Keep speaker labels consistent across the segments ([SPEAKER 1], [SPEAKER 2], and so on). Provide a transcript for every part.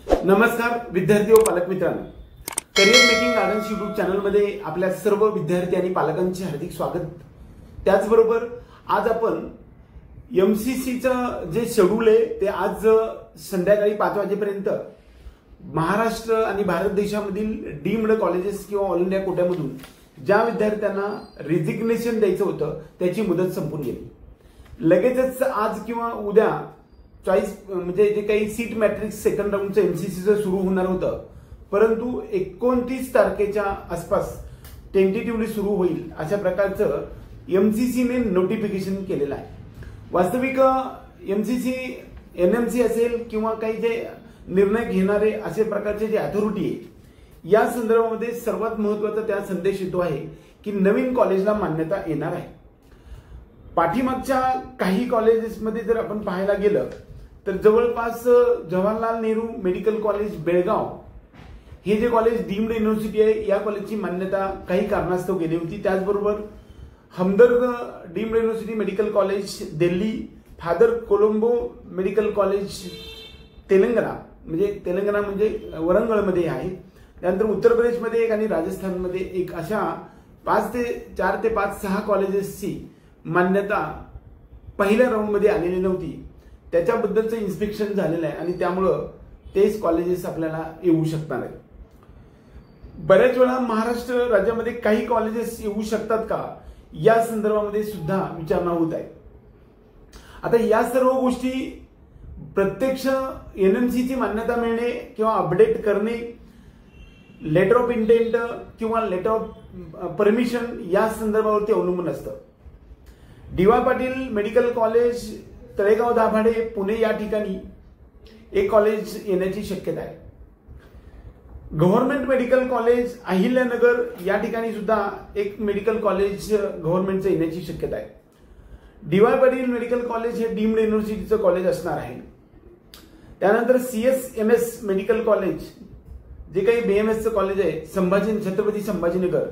[SPEAKER 1] नमस्कार विद्यार्थी व पालक मित्रांनो, career making gardens YouTube channel मध्ये आपल्या सर्व विद्यार्थी आणि पालकांचे हार्दिक स्वागत। त्याचबरोबर आज आपण एमसीसीचं जे शेड्यूल आहे ते आज संध्याकाळी 5 वाजेपर्यंत महाराष्ट्र आणि भारत देशामधील डीम्ड कॉलेजेस किंवा ऑल इंडिया कोट्यामधून ज्या विद्यार्थ्यांना रेजिग्नेशन द्यायचं होतं त्याची मुदत संपून गेली। लगेचच आज किंवा उद्या चॉईस म्हणजे जे काही सीट मॅट्रिक्स सेकंड राऊंडचं एमसीसीचं सुरू होणार होतं, परंतु 29 तारखेच्या आसपास टेंटेटिव्हली सुरू होईल अशा प्रकारचं एमसीसीने नोटिफिकेशन केलेलं आहे। वास्तविक एमसीसी एनएमसी असेल किंवा काही जे निर्णय घेणारे असे प्रकारचे जे अथॉरिटी आहे या संदर्भामध्ये सर्वात महत्त्वाचा त्या संदेश येतो आहे की नवीन कॉलेजला मान्यता येणार आहे। पाठीमागच्या काही कॉलेजेसमध्ये जर आपण पाहायला गेलं तर जवळपास जवाहरलाल नेहरू मेडिकल कॉलेज बेळगाव हे जे कॉलेज डीम्ड युनिव्हर्सिटी आहे या कॉलेजची मान्यता काही कारणास्तव गेली होती। त्याचबरोबर Hamdard deemed university medical college Delhi, Father Colombo medical college Telangana म्हणजे वरंगळमध्ये आहे। त्यानंतर उत्तर प्रदेशमध्ये एक आणि राजस्थानमध्ये एक अशा 4 ते 5-6 कॉलेजेसची मान्यता पहिल्या राऊंडमध्ये आलेली नव्हती। त्याच्याबद्दलचं इन्स्पेक्शन झालेलं आहे आणि त्यामुळं तेच कॉलेजेस आपल्याला येऊ शकणार आहेत। बऱ्याच वेळा महाराष्ट्र राज्यामध्ये काही कॉलेजेस येऊ शकतात का या संदर्भामध्ये सुद्धा विचारणा होत आहे। आता या सर्व गोष्टी प्रत्यक्ष एनएमसीची मान्यता मिळणे किंवा अपडेट करणे, लेटर ऑफ इंटेंट किंवा लेटर ऑफ परमिशन या संदर्भावरती अवलंबून असतं। DY. Patil medical college Talegaon Dabhade Pune या ठिकाणी एक कॉलेज येण्याची शक्यता आहे। गव्हर्नमेंट मेडिकल कॉलेज अहिल्यानगर या ठिकाणी सुद्धा एक मेडिकल कॉलेज गव्हर्नमेंटचं येण्याची शक्यता आहे। डी.वाय. पाटील मेडिकल कॉलेज हे डीम्ड युनिव्हर्सिटीचं कॉलेज असणार आहे। त्यानंतर CSMS मेडिकल कॉलेज जे काही BMSचं कॉलेज आहे छत्रपती संभाजीनगर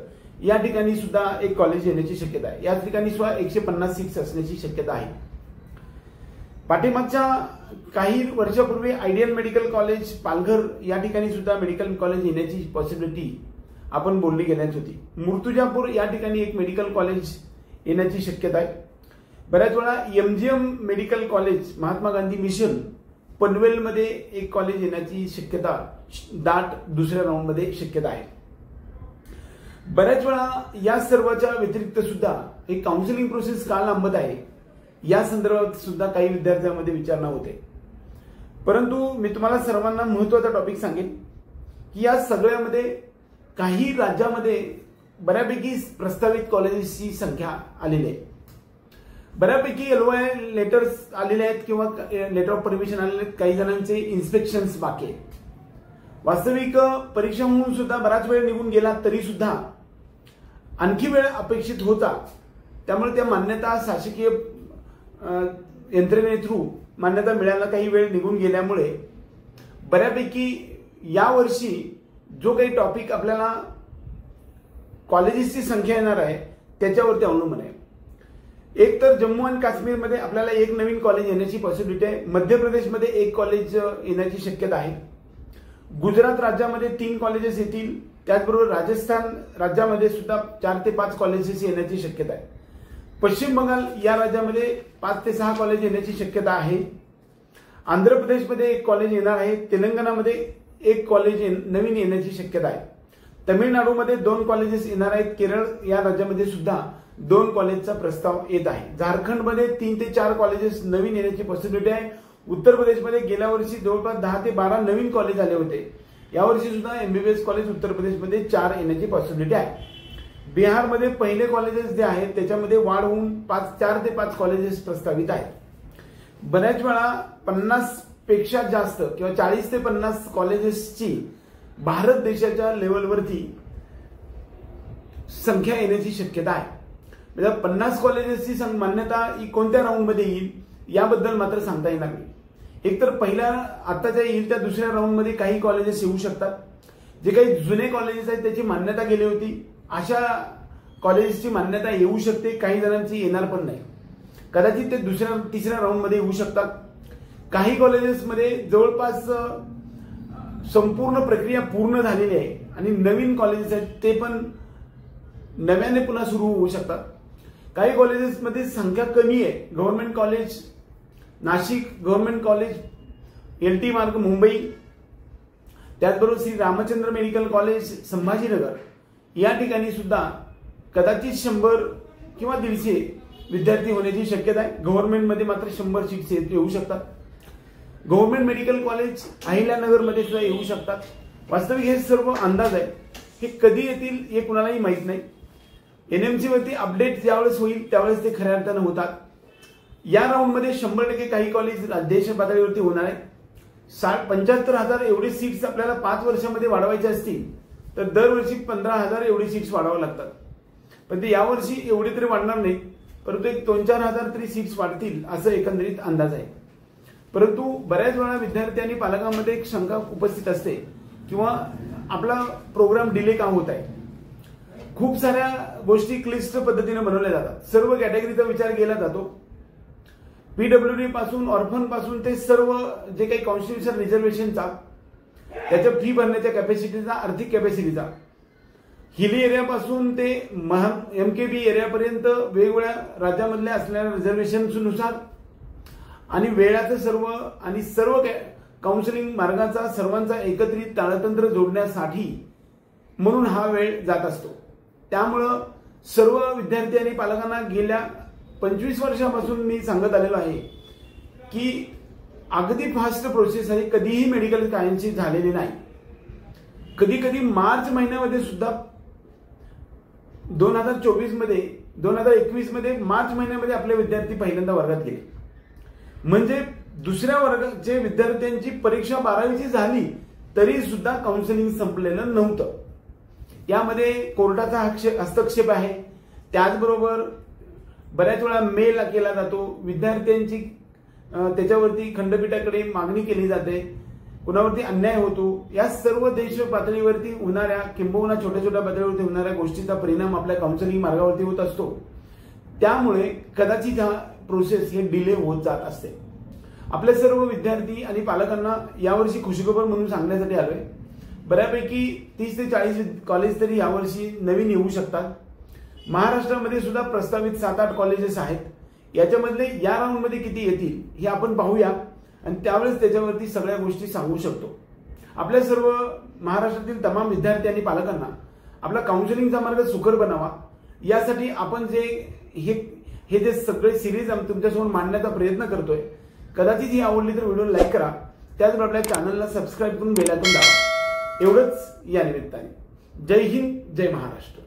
[SPEAKER 1] या ठिकाणी सुद्धा एक कॉलेज येण्याची शक्यता आहे। या ठिकाणी सुद्धा 150 सीट्स असण्याची शक्यता आहे। पाठीमागच्या काही वर्षापूर्वी आयडियल मेडिकल कॉलेज पालघर या ठिकाणी सुद्धा मेडिकल कॉलेज येण्याची पॉसिबिलिटी आपण बोलली गेल्याच होती। मूर्तिजापूर या ठिकाणी एक मेडिकल कॉलेज येण्याची शक्यता आहे। बऱ्याच वेळा MGM medical college Mahatma Gandhi mission पनवेलमध्ये एक कॉलेज येण्याची शक्यता दाट दुसऱ्या राऊंडमध्ये शक्यता आहे। बऱ्याच वेळा या सर्वाच्या व्यतिरिक्त सुद्धा एक काउन्सिलिंग प्रोसेस का लांबत आहे या संदर्भात सुद्धा काही विद्यार्थ्यांमध्ये विचारणा होते। परंतु मी तुम्हाला सर्वांना महत्त्वाचा टॉपिक सांगेन की या सगळ्यामध्ये काही राज्यामध्ये बऱ्यापैकी प्रस्तावित कॉलेजेसची संख्या आलेली आहे। बऱ्यापैकी LOI लेटर्स आलेले आहेत किंवा लेटर ऑफ परमिशन आलेले आहेत। काही जणांचे इन्स्पेक्शन्स बाकी आहेत। वास्तविक परीक्षा होऊन सुद्धा बराच वेळ निघून गेला तरी सुद्धा आणखी वेळ अपेक्षित होता। त्यामुळे त्या मान्यता शासकीय यंत्रणे थ्रू मान्यता मिळायला काही वेळ निघून गेल्यामुळे बऱ्यापैकी यावर्षी जो काही टॉपिक आपल्याला कॉलेजेसची संख्या येणार आहे त्याच्यावरती अवलंबून आहे। एक तर जम्मू आणि काश्मीरमध्ये आपल्याला एक नवीन कॉलेज येण्याची पॉसिबिलिटी आहे। मध्य प्रदेशमध्ये एक कॉलेज येण्याची शक्यता आहे। गुजरात राज्यामध्ये 3 कॉलेजेस येतील। त्याचबरोबर राजस्थान राज्यामध्ये सुद्धा 4 ते 5 कॉलेजेस येण्याची शक्यता आहे। पश्चिम बंगाल या राज्यामध्ये 5 ते 6 कॉलेज येण्याची शक्यता आहे। आंध्र प्रदेशमध्ये एक कॉलेज येणार आहे। तेलंगणामध्ये एक कॉलेज नवीन येण्याची शक्यता आहे। तमिळनाडूमध्ये 2 कॉलेजेस येणार आहेत। केरळ या राज्यामध्ये सुद्धा 2 कॉलेजचा प्रस्ताव येत आहे। झारखंडमध्ये 3 ते 4 कॉलेजेस नवीन येण्याची पॉसिबिलिटी आहे। उत्तर प्रदेशमध्ये गेल्या वर्षी जवळपास 10 ते 12 नवीन कॉलेज आले होते। यावर्षी सुद्धा MBBS कॉलेज उत्तर प्रदेशमध्ये 4 येण्याची पॉसिबिलिटी आहे। बिहारमध्ये पहिले कॉलेजेस जे आहेत त्याच्यामध्ये वाढ होऊन 4 ते 5 कॉलेजेस प्रस्तावित आहेत। बऱ्याच वेळा 50 पेक्षा जास्त किंवा 40 ते 50 कॉलेजेसची भारत देशाच्या लेवलवरती संख्या येण्याची शक्यता आहे। म्हणजे 50 कॉलेजेसची मान्यता कोणत्या राऊंडमध्ये येईल याबद्दल मात्र सांगता येणार नाही। एक तर पहिल्या आताच्या येईल त्या दुसऱ्या राऊंडमध्ये काही कॉलेजेस येऊ शकतात। जे काही जुने कॉलेजेस आहेत त्याची मान्यता गेली होती अशा कॉलेजेसची मान्यता येऊ शकते। काही जणांची येणार पण नाही। कदाचित ते दुसऱ्या तिसऱ्या राऊंडमध्ये येऊ शकतात। काही कॉलेजेसमध्ये जवळपास संपूर्ण प्रक्रिया पूर्ण झालेली आहे आणि नवीन कॉलेजेस आहेत ते पण नव्याने पुन्हा सुरू होऊ शकतात. काही कॉलेजेसमध्ये संख्या कमी आहे. Government college Nashik, government college LT मार्ग मुंबई, त्याचबरोबर श्री रामचंद्र मेडिकल कॉलेज संभाजीनगर या ठिकाणी सुद्धा कदाचित 100 किंवा 150 विद्यार्थी होण्याची शक्यता आहे. गव्हर्नमेंटमध्ये मात्र 100 सीट्स येऊ शकतात. गव्हर्नमेंट मेडिकल कॉलेज अहिल्यानगरमध्ये सुद्धा येऊ शकतात. वास्तविक हे सर्व अंदाज आहे. हे कधी येतील हे कुणालाही माहीत नाही. NMC वरती अपडेट ज्यावेळेस होईल त्यावेळेस ते खऱ्या अर्थानं होतात. या राऊंडमध्ये 100% काही कॉलेज देश पातळीवरती होणार आहे. 75,000 एवढे सीट्स आपल्याला 5 वर्षामध्ये वाढवायचे असतील तर दरवर्षी 15,000 एवढी सीट्स वाढवाव्या लागतात. पण ते यावर्षी एवढे तरी वाढणार नाही, परंतु एक 2-4 हजार तरी सीट्स वाढतील असं एकंदरीत अंदाज आहे. परंतु बऱ्याच वेळा विद्यार्थी आणि पालकांमध्ये एक शंका उपस्थित असते किंवा आपला प्रोग्राम डिले का होत आहे. खूप साऱ्या गोष्टी क्लिष्ट पद्धतीने बनवल्या जातात. सर्व कॅटेगरीचा विचार केला जातो. PWD पासून, ऑर्फन पासून ते सर्व जे काही कॉन्स्टिट्यूशन रिझर्वेशनचा, त्याच्या फी भरण्याच्या कॅपॅसिटीचा, आर्थिक कॅपॅसिटीचा, हिली एरियापासून ते MKB एरियापर्यंत वेगवेगळ्या राज्यामधल्या असलेल्या रिझर्वेशननुसार आणि वेळाचं सर्व काउन्सिलिंग मार्गाचा सर्वांचा एकत्रित ताळतंत्र जोडण्यासाठी म्हणून हा वेळ जात असतो. त्यामुळं सर्व विद्यार्थी आणि पालकांना गेल्या 25 वर्षापासून मी सांगत आलेलो आहे की अगदी फास्ट प्रोसेस आहे. कधीही मेडिकल सायन्सची झालेली नाही. कधी कधी मार्च महिन्यामध्ये सुद्धा 2021 मध्ये मार्च महिन्यामध्ये आपले विद्यार्थी पहिल्यांदा वर्गात गेले. म्हणजे दुसऱ्या वर्गाचे विद्यार्थ्यांची परीक्षा 12वीची झाली तरी सुद्धा काउन्सिलिंग संपलेलं नव्हतं. यामध्ये कोर्टाचा हस्तक्षेप आहे. त्याचबरोबर बऱ्याच वेळा मेल केला जातो. विद्यार्थ्यांची त्याच्यावरती खंडपीठाकडे मागणी केली जाते. कुणावरती अन्याय होतो. या सर्व देश पातळीवरती होणाऱ्या किंबहुना छोट्या छोट्या पातळीवरती होणाऱ्या गोष्टीचा परिणाम आपल्या काउन्सिलिंग मार्गावरती होत असतो. त्यामुळे कदाचित हा प्रोसेस हे डिले होत जात असते. आपल्या सर्व विद्यार्थी आणि पालकांना यावर्षी खुशखबर म्हणून सांगण्यासाठी आलोय. बऱ्यापैकी 30 ते 40 कॉलेज तरी यावर्षी नवीन येऊ शकतात. महाराष्ट्रामध्ये सुद्धा प्रस्तावित 7-8 कॉलेजेस आहेत. याच्यामधले या राऊंडमध्ये किती येतील हे आपण पाहूया आणि त्यावेळेस त्याच्यावरती सगळ्या गोष्टी सांगू शकतो. आपल्या सर्व महाराष्ट्रातील तमाम विद्यार्थी आणि पालकांना आपला काउन्सिलिंगचा मार्ग सुकर बनावा यासाठी आपण हे जे सगळे सिरीज तुमच्यासमोर मांडण्याचा प्रयत्न करतोय. कदाचित ही आवडली तर व्हिडिओ लाईक करा. त्याचबरोबर आपल्या चॅनलला सबस्क्राईब करून बेल आयकॉन दाबा. एवढंच या निमित्ताने. जय हिंद, जय महाराष्ट्र.